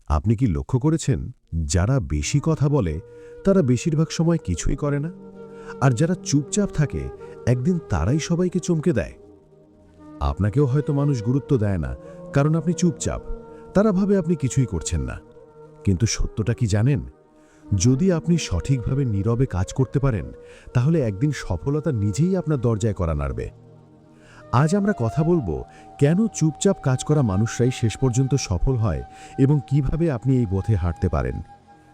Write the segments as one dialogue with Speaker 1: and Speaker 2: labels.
Speaker 1: আপনি কি লক্ষ্য করেছেন যারা বেশি কথা বলে তারা বেশিরভাগ সময় কিছুই করে না, আর যারা চুপচাপ থাকে একদিন তারাই সবাইকে চমকে দেয়? আপনাকেও হয়তো মানুষ গুরুত্ব দেয় না কারণ আপনি চুপচাপ। তারা ভাবে আপনি কিছুই করছেন না। কিন্তু সত্যটা কি জানেন? যদি আপনি সঠিকভাবে নীরবে কাজ করতে পারেন তাহলে একদিন সফলতা নিজেই আপনার দরজায় করা নাড়বে। আজ আমরা কথা বলবো কেন চুপচাপ কাজ করা মানুষরাই শেষ পর্যন্ত সফল হয় এবং কিভাবে আপনি এই পথে হাঁটতে পারেন।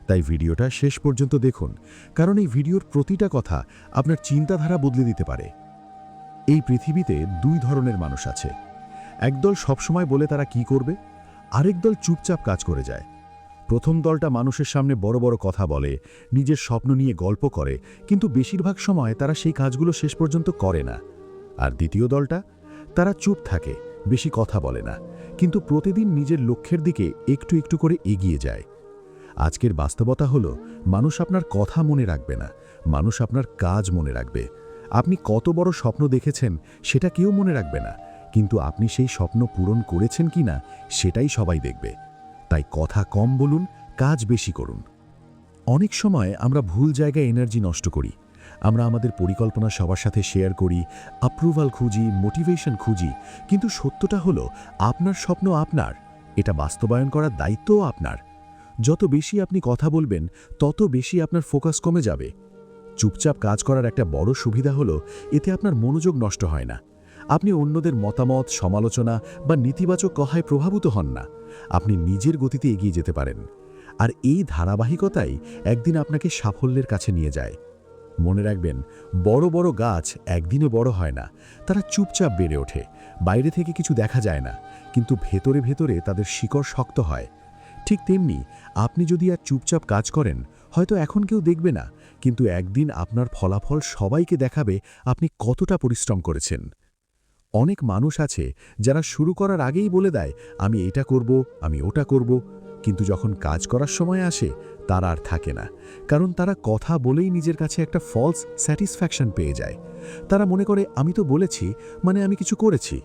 Speaker 1: তাই ভিডিওটা শেষ পর্যন্ত দেখুন, কারণ এই ভিডিওর প্রতিটা কথা আপনার চিন্তাধারা বদলে দিতে পারে। এই পৃথিবীতে দুই ধরনের মানুষ আছে। একদল সবসময় বলে তারা কি করবে, আরেক দল চুপচাপ কাজ করে যায়। প্রথম দলটা মানুষের সামনে বড় বড় কথা বলে, নিজের স্বপ্ন নিয়ে গল্প করে, কিন্তু বেশিরভাগ সময় তারা সেই কাজগুলো শেষ পর্যন্ত করে না। আর দ্বিতীয় দলটা, তারা চুপ থাকে, বেশি কথা বলে না, কিন্তু প্রতিদিন নিজের লক্ষ্যের দিকে একটু একটু করে এগিয়ে যায়। আজকের বাস্তবতা হলো, মানুষ আপনার কথা মনে রাখবে না, মানুষ আপনার কাজ মনে রাখবে। আপনি কত বড় স্বপ্ন দেখেছেন সেটা কেউ মনে রাখবে না, কিন্তু আপনি সেই স্বপ্ন পূরণ করেছেন কিনা সেটাই সবাই দেখবে। তাই কথা কম বলুন, কাজ বেশি করুন। অনেক সময় আমরা ভুল জায়গায় এনার্জি নষ্ট করি। আমরা আমাদের পরিকল্পনা সবার সাথে শেয়ার করি, অ্যাপ্রুভাল খুঁজি, মোটিভেশন খুঁজি, কিন্তু সত্যটা হলো আপনার স্বপ্ন আপনার, এটা বাস্তবায়ন করার দায়িত্বও আপনার। যত বেশি আপনি কথা বলবেন তত বেশি আপনার ফোকাস কমে যাবে। চুপচাপ কাজ করার একটা বড় সুবিধা হলো এতে আপনার মনোযোগ নষ্ট হয় না। আপনি অন্যদের মতামত, সমালোচনা বা নেতিবাচক কথায় প্রভাবিত হন না। আপনি নিজের গতিতে এগিয়ে যেতে পারেন। আর এই ধারাবাহিকতাই একদিন আপনাকে সাফল্যের কাছে নিয়ে যায়। মনে রাখবেন, বড় বড় গাছ একদিনে বড় হয় না, তারা চুপচাপ বেড়ে ওঠে। বাইরে থেকে কিছু দেখা যায় না, কিন্তু ভেতরে ভেতরে তাদের শিকড় শক্ত হয়। ঠিক তেমনি আপনি যদি আর চুপচাপ কাজ করেন, হয়তো এখন কেউ দেখবে না, কিন্তু একদিন আপনার ফলাফল সবাইকে দেখাবে আপনি কতটা পরিশ্রম করেছেন। অনেক মানুষ আছে যারা শুরু করার আগেই বলে দেয়, আমি এটা করব, আমি ওটা করব, কিন্তু যখন কাজ করার সময় আসে তারা আর থাকে না। কারণ তারা কথা বলেই নিজের কাছে একটা ফলস স্যাটিসফ্যাকশন পেয়ে যায়। তারা মনে করে আমি তো বলেছি, মানে আমি কিছু করেছি।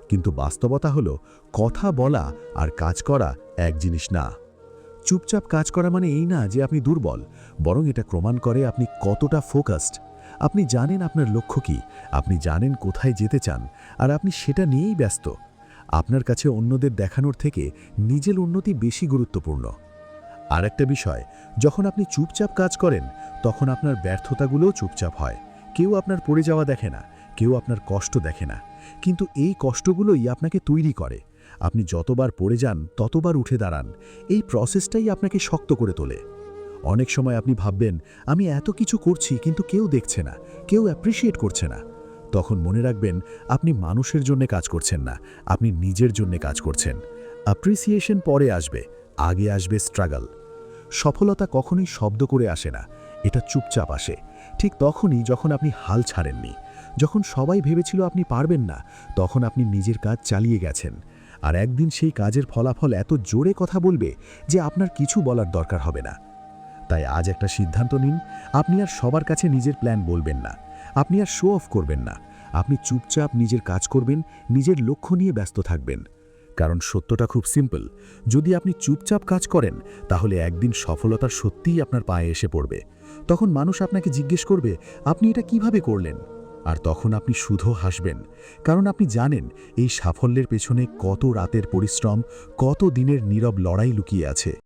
Speaker 1: কিন্তু বাস্তবতা হলো, কথা বলা আর কাজ করা এক জিনিস না। চুপচাপ কাজ করা মানে এই না যে আপনি দুর্বল, বরং এটা প্রমাণ করে আপনি কতটা ফোকাসড। আপনি জানেন আপনার লক্ষ্য কী, আপনি জানেন কোথায় যেতে চান, আর আপনি সেটা নিয়েই ব্যস্ত। আপনার কাছে অন্যদের দেখানোর থেকে নিজের উন্নতি বেশি গুরুত্বপূর্ণ। আর একটা বিষয়, যখন আপনি চুপচাপ কাজ করেন তখন আপনার ব্যর্থতাগুলোও চুপচাপ হয়। কেউ আপনার পড়ে যাওয়া দেখে না, কেউ আপনার কষ্ট দেখে না, কিন্তু এই কষ্টগুলোই আপনাকে তৈরি করে। আপনি যতবার পড়ে যান ততবার উঠে দাঁড়ান। এই প্রসেসটাই আপনাকে শক্ত করে তোলে। অনেক সময় আপনি ভাববেন, আমি এত কিছু করছি কিন্তু কেউ দেখছে না, কেউ অ্যাপ্রিসিয়েট করছে না। তখন মনে রাখবেন, আপনি মানুষের জন্য কাজ করছেন না, আপনি নিজের জন্য কাজ করছেন। অ্যাপ্রিসিয়েশন পরে আসবে, আগে আসবে স্ট্রাগল। সফলতা কখনোই শব্দ করে আসে না, এটা চুপচাপ আসে। ঠিক তখনই যখন আপনি হাল ছাড়েননি, যখন সবাই ভেবেছিল আপনি পারবেন না, তখন আপনি নিজের কাজ চালিয়ে গেছেন। আর একদিন সেই কাজের ফলাফল এত জোরে কথা বলবে যে আপনার কিছু বলার দরকার হবে না। তাই আজ একটা সিদ্ধান্ত নিন, আপনি আর সবার কাছে নিজের প্ল্যান বলবেন না, আপনি আর শো অফ করবেন না। আপনি চুপচাপ নিজের কাজ করবেন, নিজের লক্ষ্য নিয়ে ব্যস্ত থাকবেন। কারণ সত্যটা খুব সিম্পল, যদি আপনি চুপচাপ কাজ করেন তাহলে একদিন সফলতা সত্যিই আপনার পায়ে এসে পড়বে। তখন মানুষ আপনাকে জিজ্ঞেস করবে, আপনি এটা কিভাবে করলেন? আর তখন আপনি শুধু হাসবেন, কারণ আপনি জানেন এই সাফল্যের পেছনে কত রাতের পরিশ্রম, কত দিনের নীরব লড়াই লুকিয়ে আছে।